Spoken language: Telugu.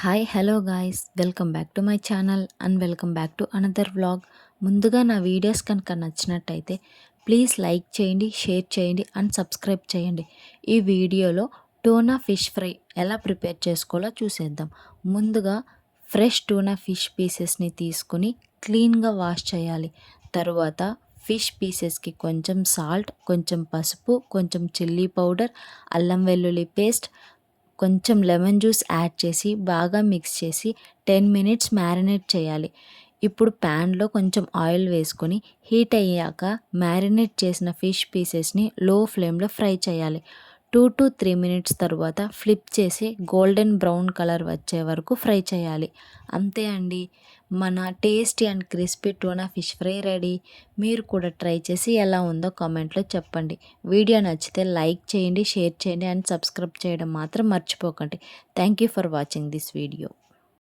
Hi hello guys, welcome back to my channel and welcome back to another vlog. ముందుగా నా వీడియోస్ కనుక నచ్చినట్టయితే ప్లీజ్ లైక్ చేయండి, షేర్ చేయండి అండ్ సబ్స్క్రైబ్ చేయండి. ఈ వీడియోలో టూనా ఫిష్ ఫ్రై ఎలా ప్రిపేర్ చేసుకోవాలో చూసేద్దాం. ముందుగా ఫ్రెష్ టూనా ఫిష్ పీసెస్ని తీసుకుని క్లీన్గా వాష్ చేయాలి. తరువాత ఫిష్ పీసెస్కి కొంచెం సాల్ట్, కొంచెం పసుపు, కొంచెం చిల్లీ పౌడర్, అల్లం వెల్లుల్లి పేస్ట్, కొంచెం లెమన్ జ్యూస్ యాడ్ చేసి బాగా మిక్స్ చేసి 10 మినిట్స్ మ్యారినేట్ చేయాలి. ఇప్పుడు ప్యాన్లో కొంచెం ఆయిల్ వేసుకొని హీట్ అయ్యాక మ్యారినేట్ చేసిన ఫిష్ పీసెస్ని లో ఫ్లేమ్లో ఫ్రై చేయాలి. 2 to 3 మినిట్స్ తర్వాత ఫ్లిప్ చేసి గోల్డెన్ బ్రౌన్ కలర్ వచ్చే వరకు ఫ్రై చేయాలి. అంతే అండి, మన tasty and crispy tuna fish fry ready. మీరు కూడా ట్రై చేసి ఎలా ఉందో కామెంట్లో చెప్పండి. వీడియో నచ్చితే లైక్ చేయండి, షేర్ చేయండి అండ్ సబ్స్క్రైబ్ చేయడం మాత్రం మర్చిపోకండి. Thank you for watching this video.